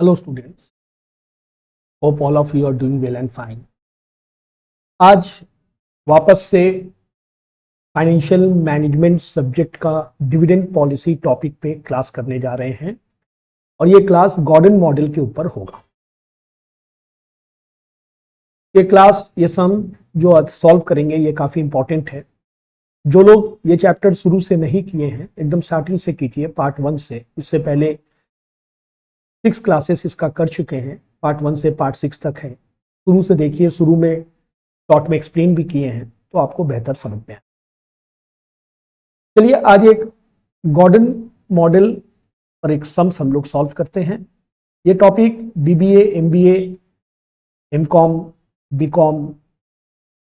Hello students, hope all of you are doing well and fine. आज वापस से financial management subject का dividend policy topic पे class करने जा रहे हैं और ये क्लास गॉर्डन मॉडल के ऊपर होगा। ये सम जो आज सॉल्व करेंगे ये काफ़ी इंपॉर्टेंट है। जो लोग ये चैप्टर शुरू से नहीं किए हैं एकदम स्टार्टिंग से कीजिए, पार्ट 1 से। इससे पहले 6 क्लासेस इसका कर चुके हैं, पार्ट 1 से पार्ट 6 तक है। शुरू से देखिए, शुरू में शॉर्ट में एक्सप्लेन भी किए हैं तो आपको बेहतर समझ में आए। चलिए आज एक गॉर्डन मॉडल और एक सम्स हम लोग सॉल्व करते हैं। ये topic BBA, MBA, MCom, BCom,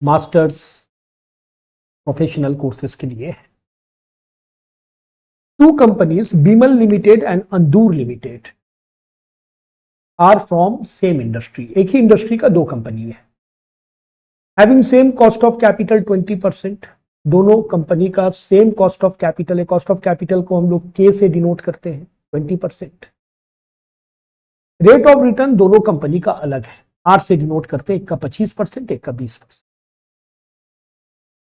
masters, professional courses के लिए है। Two companies, Bimal limited and Andur limited, are from same industry. एक ही इंडस्ट्री का दो कंपनी है। Having same cost of capital 20%, दोनों कंपनी का सेम कॉस्ट ऑफ कैपिटल है। कॉस्ट ऑफ कैपिटल को हम लोग के से डिनोट करते हैं, 20%। रेट ऑफ रिटर्न दोनों कंपनी का अलग है, आर से डिनोट करते हैं, एक का 25%, एक का 20%।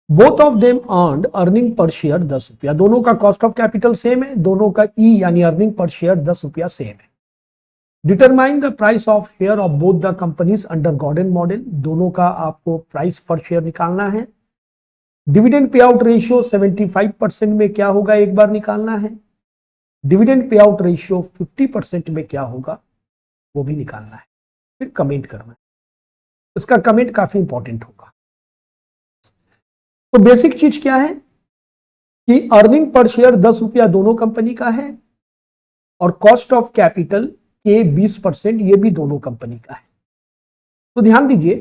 Both of them earned earning per share 10 रुपया। दोनों का कॉस्ट ऑफ कैपिटल सेम है, दोनों का ई यानी अर्निंग पर शेयर 10 रुपया सेम है। Determine the price of share of both the companies under Gordon model. दोनों का आपको प्राइस पर शेयर निकालना है। डिविडेंड पे आउट रेशियो 75% में क्या होगा एक बार निकालना है। डिविडेंड पे आउट रेशियो 50% में क्या होगा वो भी निकालना है। फिर कमेंट करना है। इसका कमेंट काफी इंपॉर्टेंट होगा। तो बेसिक चीज क्या है कि अर्निंग पर शेयर 10 रुपया दोनों कंपनी का है और कॉस्ट ऑफ कैपिटल के 20% ये भी दोनों कंपनी का है। तो ध्यान दीजिए,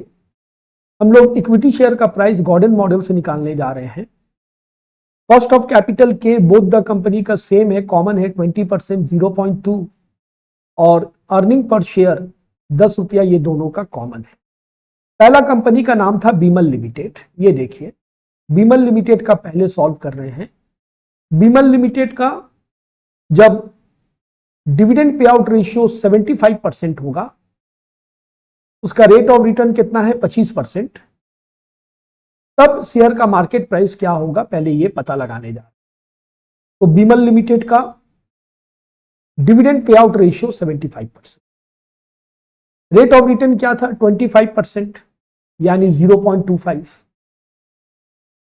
हम लोग इक्विटी शेयर का प्राइस गॉर्डन मॉडल से निकालने जा रहे हैं। कॉस्ट ऑफ कैपिटल के बोथ द कंपनी का सेम है, कॉमन है 20%, 0.2, और अर्निंग पर शेयर 10 रुपया ये दोनों का कॉमन है। पहला कंपनी का नाम था बीमल लिमिटेड। ये देखिए, बीमल लिमिटेड का पहले सॉल्व कर रहे हैं। बीमल लिमिटेड का जब डिविडेंड पे आउट रेशियो 75% होगा, उसका रेट ऑफ रिटर्न कितना है 25%, तब शेयर का मार्केट प्राइस क्या होगा पहले ये पता लगाने जा रहे हैं। तो बीमल लिमिटेड का dividend pay out ratio 75%, rate of return क्या था 25% यानी 0.25।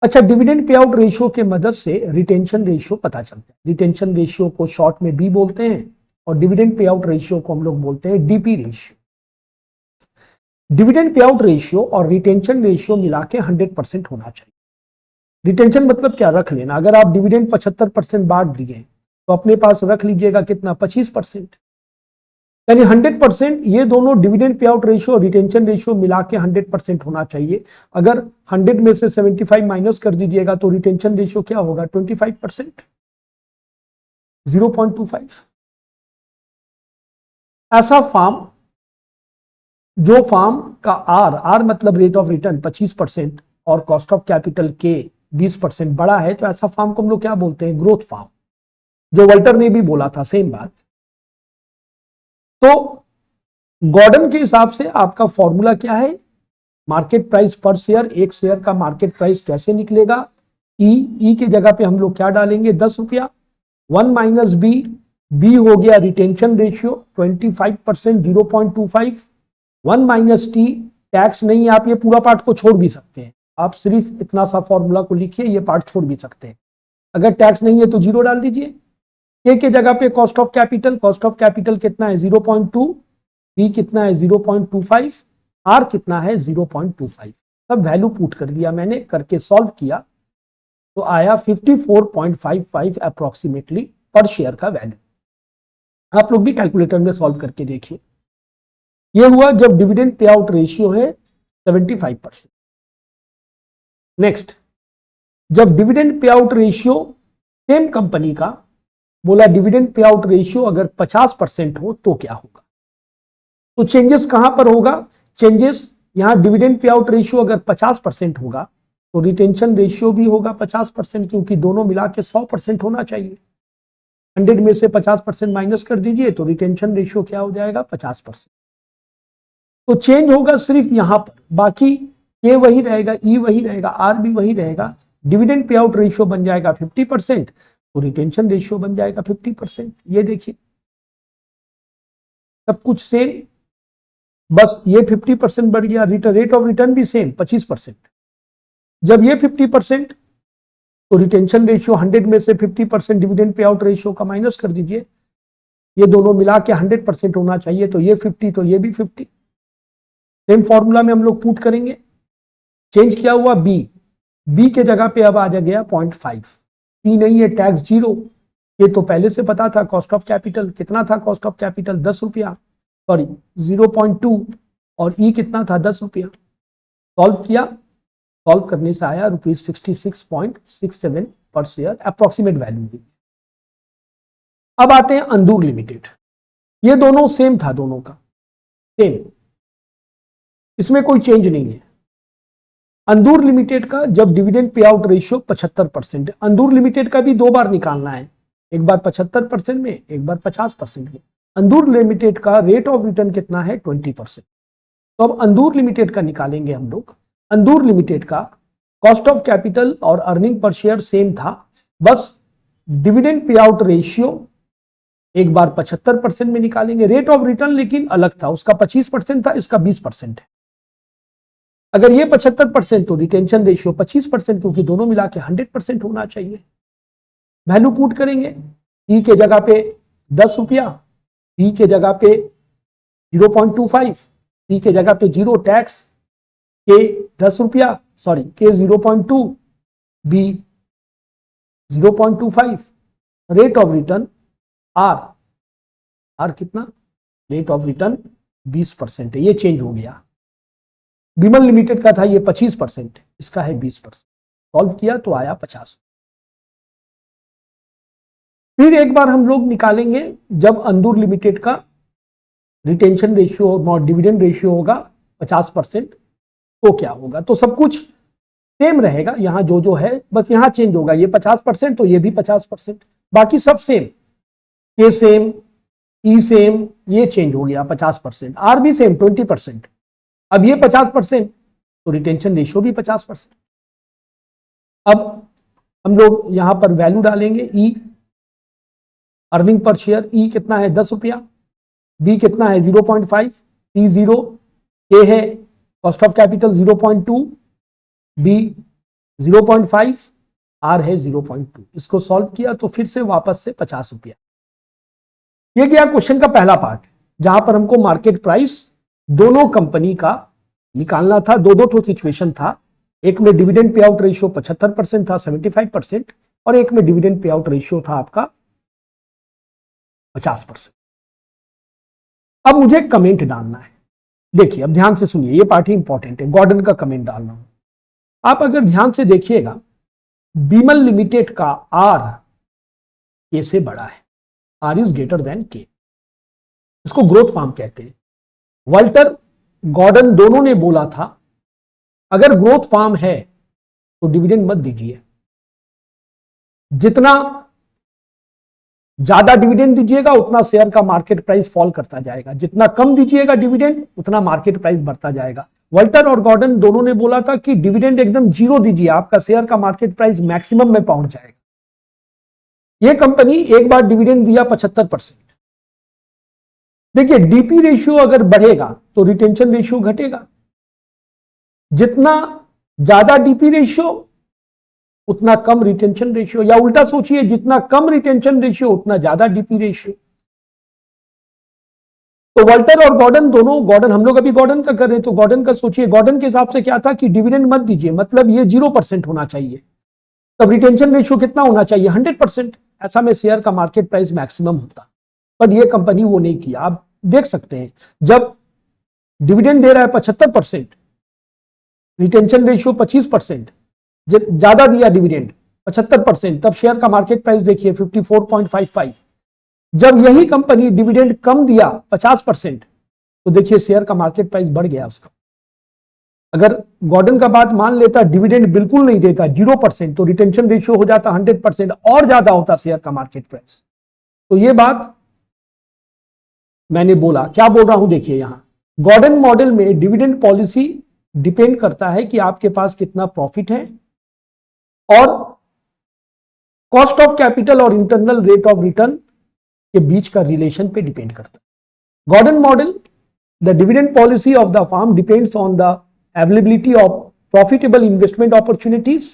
अच्छा, डिविडेंड पे आउट रेशियो के मदद से रिटेंशन रेशियो पता चलता है। रिटेंशन रेशियो को शॉर्ट में बी बोलते हैं और डिविडेंड पे आउट रेशियो को हम लोग बोलते हैं DP ratio. Dividend pay out ratio और रिटेंशन रेशियो मिला के 100% होना चाहिए। रिटेंशन मतलब क्या, रख लेना। अगर आप डिविडेंड 75% बांट दिए तो अपने पास रख लीजिएगा कितना, 25%, यानी 100%। ये दोनों डिविडेंड पे आउट रेशियो और रिटेंशन रेशियो मिला के 100% होना चाहिए। अगर 100 में से 75 माइनस कर दीजिएगा तो रिटेंशन रेशियो क्या होगा 25%, 0.25। ऐसा फार्म, जो फार्म का आर मतलब रेट ऑफ रिटर्न 25% और कॉस्ट ऑफ कैपिटल के 20% बड़ा है, तो ऐसा फार्म को हम लोग क्या बोलते हैं, ग्रोथ फार्म। जो वॉल्टर ने भी बोला था, सेम बात। तो गॉर्डन के हिसाब से आपका फॉर्मूला क्या है, मार्केट प्राइस पर शेयर। एक शेयर का मार्केट प्राइस कैसे निकलेगा, ई के जगह पे हम लोग क्या डालेंगे 10 रुपया। 1 माइनस बी हो गया retention ratio 25%, 0.25। 1 minus T, tax नहीं है, आप ये पूरा पार्ट को छोड़ भी सकते हैं। आप सिर्फ इतना सा फॉर्मूला को लिखिए, ये पार्ट छोड़ भी सकते हैं। अगर टैक्स नहीं है तो 0 डाल दीजिए। के जगह पे cost of capital, cost of capital कितना है 0.2, बी कितना है 0.25, आर कितना है 0.25। सब वैल्यू पुट कर दिया मैंने, करके सॉल्व किया तो आया 54.55 अप्रोक्सीमेटली पर शेयर का वैल्यू। आप लोग भी कैलकुलेटर में सॉल्व करके देखिए। यह हुआ जब डिविडेंड पे आउट रेशियो है 75%। नेक्स्ट, जब dividend pay out ratio same company का, बोला डिविडेंड पे आउट रेशियो अगर 50% हो तो क्या होगा। तो चेंजेस कहां पर होगा, चेंजेस यहां डिविडेंड पे आउट रेशियो अगर 50% होगा तो रिटेंशन रेशियो भी होगा 50%, क्योंकि दोनों मिला के 100% होना चाहिए। 100 में से 50% माइनस कर दीजिए तो रिटेंशन रेशियो क्या हो जाएगा 50%। तो चेंज होगा सिर्फ यहां पर, बाकी के वही रहेगा, ई वही रहेगा, आर भी वही रहेगा। डिविडेंड पे आउट रेशियो बन जाएगा 50%, तो रिटेंशन रेशियो बन जाएगा 50%। ये देखिए सब कुछ सेम, बस ये 50% बढ़ गया, रेट ऑफ रिटर्न भी सेम 25%। जब ये 50% तो रिटेंशन रेशियो 100 में से 50% डिविडेंड पे आउट रेशियो का माइनस कर दीजिए, ये दोनों मिला के 100% होना चाहिए, तो ये 50 तो ये भी 50। सेम फॉर्मूला में हम लोग पुट करेंगे। चेंज क्या हुआ, बी के जगह पे अब आ जा गया 0.5, सी नहीं है, टैक्स 0, ये तो पहले से पता था। कॉस्ट ऑफ कैपिटल कितना था, कॉस्ट ऑफ कैपिटल 10 रुपया, सॉरी 0.2, और ई कितना था 10 रुपया। सॉल्व किया, सॉल्व करने से आया ₹66.67 पर शेयर, अप्रोक्सीमेट वैल्यू। अब आते हैं अंदूर लिमिटेड, ये दोनों सेम था, दोनों का सेम, इसमें कोई चेंज नहीं है। अंदूर लिमिटेड का जब dividend pay out ratio 75%, Andur limited का भी दो बार निकालना है, एक बार 75% में, एक बार 50% में। अंदूर लिमिटेड का रेट ऑफ रिटर्न कितना है 20%। तो अब अंदूर लिमिटेड का निकालेंगे हम लोग। अंदूर लिमिटेड का कॉस्ट ऑफ कैपिटल और अर्निंग पर शेयर सेम था, बस डिविडेंड पे आउट रेशियो एक बार 75% में निकालेंगे। रेट ऑफ रिटर्न लेकिन अलग था, उसका 25% था, इसका 20% है। अगर ये 75% तो रिटेंशन रेशियो 25%, क्योंकि दोनों मिला के 100% होना चाहिए। वैल्यू पुट करेंगे, ई के जगह पे 10 रुपया, ई के जगह पे 0.25, ई के जगह पे 0, टैक्स के 10 रुपया, sorry K 0.2, B 0.25, rate of return R कितना, रेट ऑफ रिटर्न 20% है, ये चेंज हो गया। विमल लिमिटेड का था ये 25%, इसका है 20%। सॉल्व किया तो आया 50। फिर एक बार हम लोग निकालेंगे जब अंदूर लिमिटेड का रिटेंशन रेशियो और डिविडेंड रेशियो होगा 50%, तो क्या होगा। तो सब कुछ सेम रहेगा, यहां जो है बस यहां चेंज होगा, ये 50% तो ये भी 50%, बाकी सब सेम, के सेम, ई सेम, ये चेंज हो गया 50%, आर भी सेम 20%। अब ये 50% तो रिटेंशन रेशियो भी 50%। अब हम लोग यहां पर वैल्यू डालेंगे, ई अर्निंग पर शेयर, ई कितना है 10 रुपया, बी कितना है 0.5, सी 0, ए है cost of capital 0.2, B 0.5, R है 0.2। इसको सॉल्व किया तो फिर से वापस से 50 रुपया। ये गया क्वेश्चन का पहला पार्ट, जहां पर हमको मार्केट प्राइस दोनों कंपनी का निकालना था। दो ठो सिचुएशन था, एक में डिविडेंड पे आउट रेशियो 75% था 75%, और एक में डिविडेंड पे आउट रेशियो था आपका 50%। अब मुझे कमेंट डालना है, देखिए अब ध्यान से सुनिए, ये पार्ट ही इंपॉर्टेंट है, गॉर्डन का कमेंट डालना हूं। आप अगर ध्यान से देखिएगा, बीमल लिमिटेड का आर के से बड़ा है, आर इज ग्रेटर देन के, इसको ग्रोथ फार्म कहते हैं। वाल्टर गॉर्डन दोनों ने बोला था अगर ग्रोथ फार्म है तो डिविडेंड मत दीजिए, जितना ज्यादा डिविडेंड दीजिएगा उतना शेयर का मार्केट प्राइस फॉल करता जाएगा, जितना कम दीजिएगा डिविडेंड उतना मार्केट प्राइस बढ़ता जाएगा। वाल्टर और गॉर्डन दोनों ने बोला था कि डिविडेंड एकदम 0 दीजिए, आपका शेयर का मार्केट प्राइस मैक्सिमम में पहुंच जाएगा। यह कंपनी एक बार डिविडेंड दिया 75%। देखिए डीपी रेशियो अगर बढ़ेगा तो रिटेंशन रेशियो घटेगा, जितना ज्यादा डीपी रेशियो उतना कम रिटेंशन रेशियो, या उल्टा सोचिए जितना कम रिटेंशन रेशियो उतना ज्यादा डीपी रेशियो। तो वाल्टर और गॉर्डन दोनों, गॉर्डन हम लोग अभी गॉर्डन का कर रहे हैं, तो गॉर्डन का सोचिए, गॉर्डन के हिसाब से क्या था कि डिविडेंड मत दीजिए, मतलब ये 0% होना चाहिए, तब रिटेंशन रेशियो कितना होना चाहिए 100%, ऐसा में शेयर का मार्केट प्राइस मैक्सिमम होता। पर यह कंपनी वो नहीं किया। आप देख सकते हैं जब डिविडेंड दे रहा है 75%, रिटेंशन रेशियो 25%, जब ज्यादा दिया डिविडेंड 75%, तब शेयर का मार्केट प्राइस देखिए 54.55। जब यही कंपनी डिविडेंड कम दिया 50%, तो देखिए शेयर का मार्केट प्राइस बढ़ गया उसका। अगर गॉर्डन का बात मान लेता, डिविडेंड बिल्कुल नहीं देता 0%, तो रिटेंशन रेशियो हो जाता 100%, और ज्यादा होता शेयर का मार्केट प्राइस। तो ये बात मैंने बोला, क्या बोल रहा हूं देखिए यहां, गॉर्डन मॉडल में डिविडेंड पॉलिसी डिपेंड करता है कि आपके पास कितना प्रॉफिट है, और कॉस्ट ऑफ कैपिटल और इंटरनल रेट ऑफ रिटर्न के बीच का रिलेशन पे डिपेंड करता है। Gordon model, the dividend policy of the firm depends on the availability of profitable investment opportunities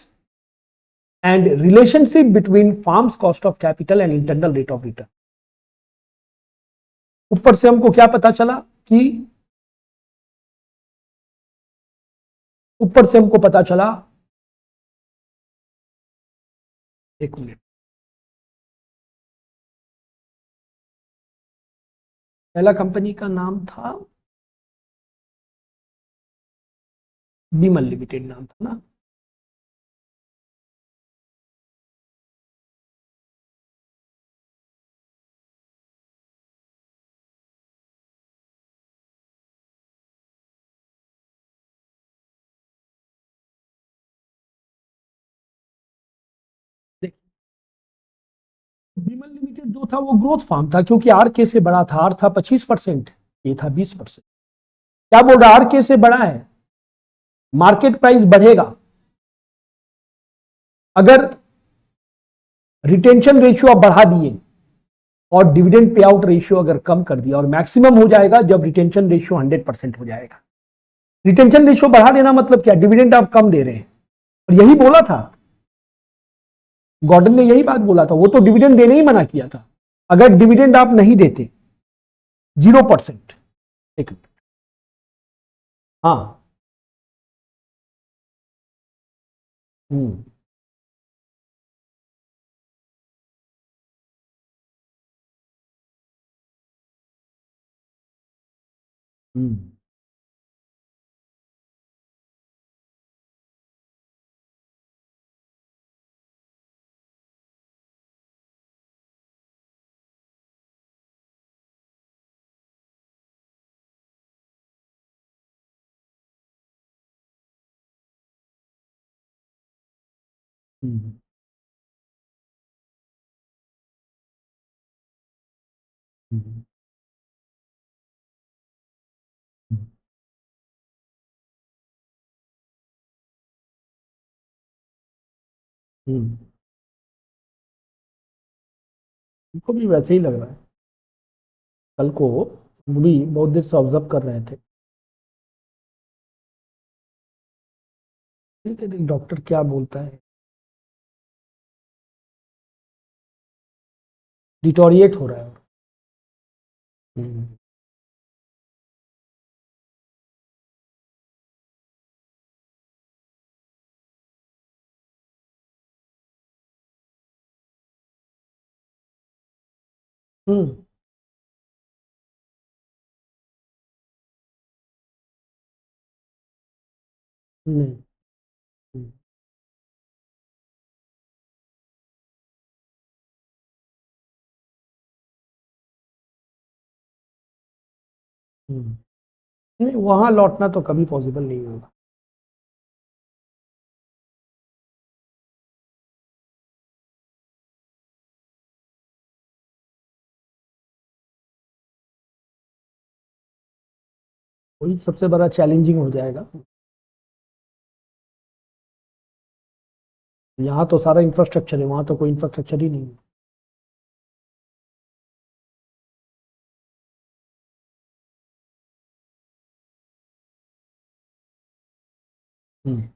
and relationship between firms cost of capital and internal rate of return. ऊपर से हमको क्या पता चला कि ऊपर से हमको पता चला, एक मिनट, पहला कंपनी का नाम था बीमल लिमिटेड, नाम था ना। बीमल लिमिटेड जो था वो ग्रोथ फार्म था, क्योंकि आर के से बड़ा था, आर था 25%, ये था 20%। क्या बोल रहा, आर के से बड़ा है, मार्केट प्राइस बढ़ेगा, अगर रिटेंशन रेशियो आप बढ़ा दिए और डिविडेंड पे आउट रेशियो अगर कम कर दिया, और मैक्सिमम हो जाएगा जब रिटेंशन रेशियो 100% हो जाएगा। रिटेंशन रेशियो बढ़ा देना मतलब क्या, डिविडेंड आप कम दे रहे हैं, और यही बोला था गॉर्डन ने, यही बात बोला था, वो तो डिविडेंड देने ही मना किया था। अगर डिविडेंड आप नहीं देते 0%, एक मिनट, हाँ, हम्म, हम्म, हम्म, हम्म, हम्म। उनको भी वैसे ही लग रहा है, कल को वो भी बहुत देर से ऑब्जर्व कर रहे थे। ठीक है, देख डॉक्टर क्या बोलता है, डिटोरिएट हो रहा है। हम्म, हम्म, नहीं, हम्म, हम्म। नहीं, वहां लौटना तो कभी पॉसिबल नहीं होगा। वही सबसे बड़ा चैलेंजिंग हो जाएगा। यहाँ तो सारा इंफ्रास्ट्रक्चर है, वहां तो कोई इंफ्रास्ट्रक्चर ही नहीं है। हम्म,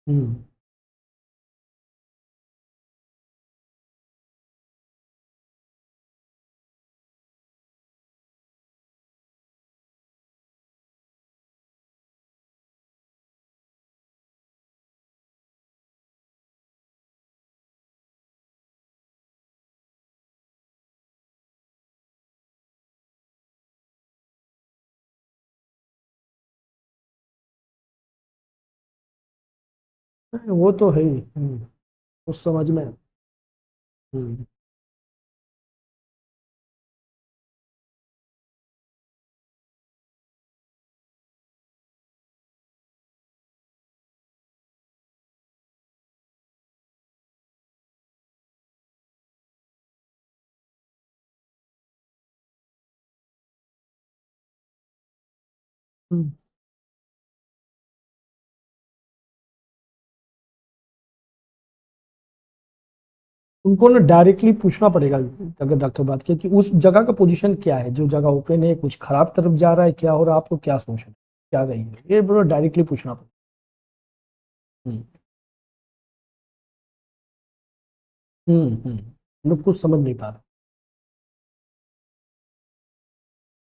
हम्म, वो तो है ही, उस समझ में। हम्म। हम्म। उनको ना डायरेक्टली पूछना पड़ेगा, अगर डॉक्टर बात किया कि उस जगह का पोजीशन क्या है, जो जगह ओपन है कुछ खराब तरफ जा रहा है क्या हो रहा है, आप लोग क्या सोच रहे हैं, क्या रही है, ये पूरा डायरेक्टली पूछना पड़ेगा। हम्म। हम लोग कुछ समझ नहीं पा रहे।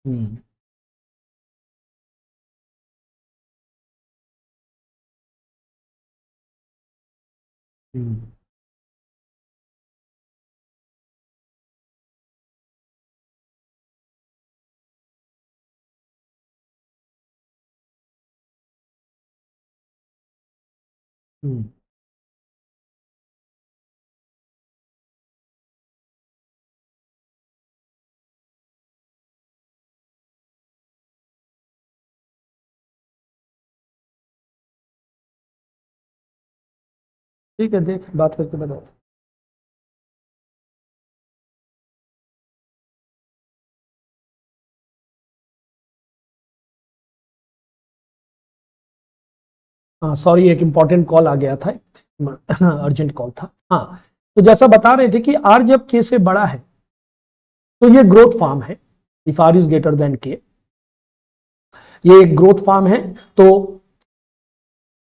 हम्म। हम्म। हम्म। ठीक है, देख बात करके बताओ। हाँ सॉरी, एक इम्पॉर्टेंट कॉल आ गया था, अर्जेंट कॉल था। हाँ, तो जैसा बता रहे थे कि आर जब के से बड़ा है तो ये ग्रोथ फॉर्म है। If R is greater than K, ये एक ग्रोथ फॉर्म है। तो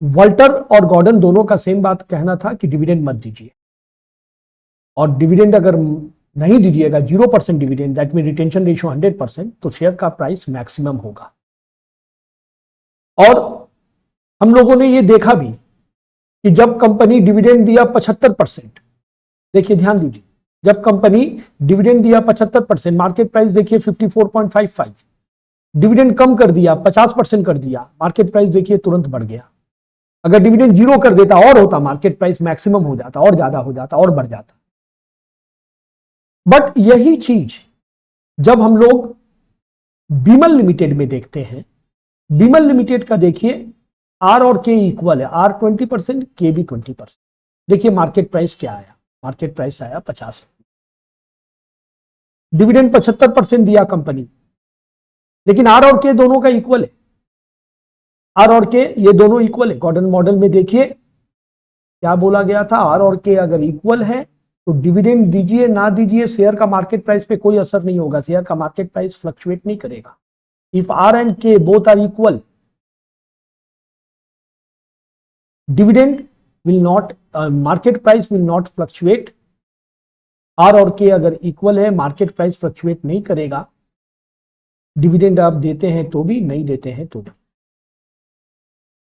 वॉल्टर और गॉर्डन दोनों का सेम बात कहना था कि डिविडेंड मत दीजिए, और डिविडेंड अगर नहीं दीजिएगा 0% dividend, that mean retention ratio 100%, तो शेयर का प्राइस मैक्सिमम होगा। और हम लोगों ने ये देखा भी कि जब कंपनी डिविडेंड दिया 75%, देखिए ध्यान दीजिए, जब कंपनी डिविडेंड दिया 75%, मार्केट प्राइस देखिए 54.55, डिविडेंड कम कर दिया 50% कर दिया, मार्केट प्राइस देखिए तुरंत बढ़ गया। अगर डिविडेंड जीरो कर देता और होता, मार्केट प्राइस मैक्सिमम हो जाता और ज्यादा हो जाता और बढ़ जाता। बट यही चीज जब हम लोग बीमल लिमिटेड में देखते हैं, बीमल लिमिटेड का देखिए, आर और के इक्वल है, आर 20%, के भी 20%। देखिए मार्केट प्राइस क्या आया, मार्केट प्राइस आया 50, डिविडेंड 75% दिया कंपनी, लेकिन आर और के दोनों का इक्वल है। आर और के ये दोनों इक्वल है। गॉर्डन मॉडल में देखिए क्या बोला गया था, आर और के अगर इक्वल है तो डिविडेंड दीजिए ना दीजिए, शेयर का मार्केट प्राइस पे कोई असर नहीं होगा, शेयर का मार्केट प्राइस फ्लक्चुएट नहीं करेगा। If R and K both are equal, dividend will not, market price will not fluctuate. R और के अगर इक्वल है, मार्केट प्राइस फ्लक्चुएट नहीं करेगा, डिविडेंड आप देते हैं तो भी, नहीं देते हैं तो भी।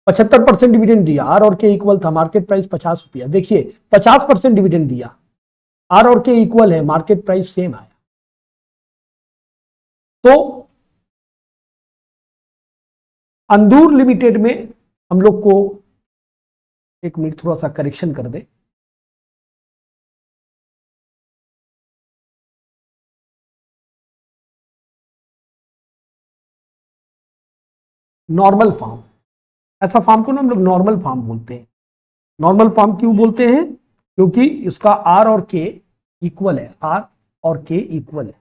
75% डिविडेंड दिया, आर और के इक्वल था, मार्केट प्राइस 50 रुपया, देखिए 50% डिविडेंड दिया, आर और के इक्वल है, मार्केट प्राइस सेम आया। तो अंदूर लिमिटेड में हम लोग को, एक मिनट थोड़ा सा करेक्शन कर दे, नॉर्मल फार्म, ऐसा फार्म को ना हम लोग नॉर्मल फार्म बोलते हैं। नॉर्मल फार्म क्यों बोलते हैं, क्योंकि इसका आर और के इक्वल है, आर और के इक्वल है,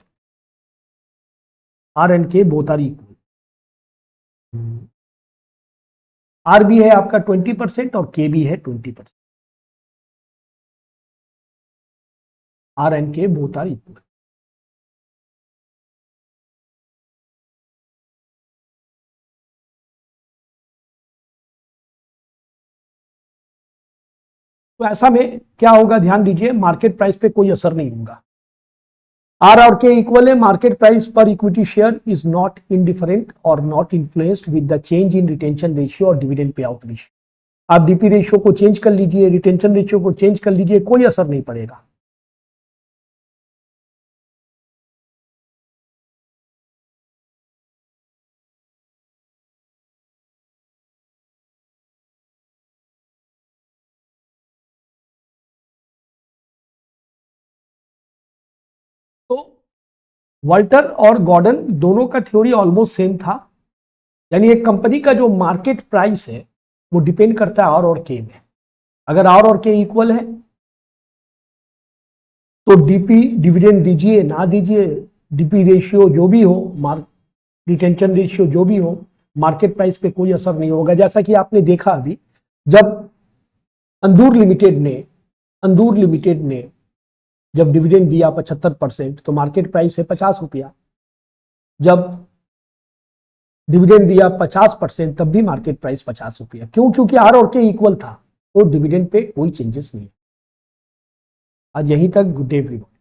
are and K both are equal. Are भी है आपका 20% और के भी है 20%, are and K both are equal. तो ऐसा में क्या होगा, ध्यान दीजिए, मार्केट प्राइस पे कोई असर नहीं होगा। आर और के इक्वल है, मार्केट प्राइस पर equity share is not indifferent और not influenced with the change in retention ratio और डिविडेंड पे आउट रेशियो। आप डीपी रेशियो को चेंज कर लीजिए, रिटेंशन रेशियो को चेंज कर लीजिए, कोई असर नहीं पड़ेगा। तो वॉल्टर और गॉर्डन दोनों का थ्योरी ऑलमोस्ट सेम था, यानी एक कंपनी का जो मार्केट प्राइस है वो डिपेंड करता है आर और के में। अगर आर और के इक्वल है तो डीपी डिविडेंड दीजिए ना दीजिए, डीपी रेशियो जो भी हो, मार्क रिटेंशन रेशियो जो भी हो, मार्केट प्राइस पे कोई असर नहीं होगा। जैसा कि आपने देखा अभी, जब अंदूर लिमिटेड ने जब डिविडेंड दिया 75%, तो मार्केट प्राइस है 50 रुपया। जब डिविडेंड दिया 50%, तब भी मार्केट प्राइस 50 रुपया। क्यों? क्योंकि आर और के इक्वल था, तो डिविडेंड पे कोई चेंजेस नहीं। आज यहीं तक। Good day everyone.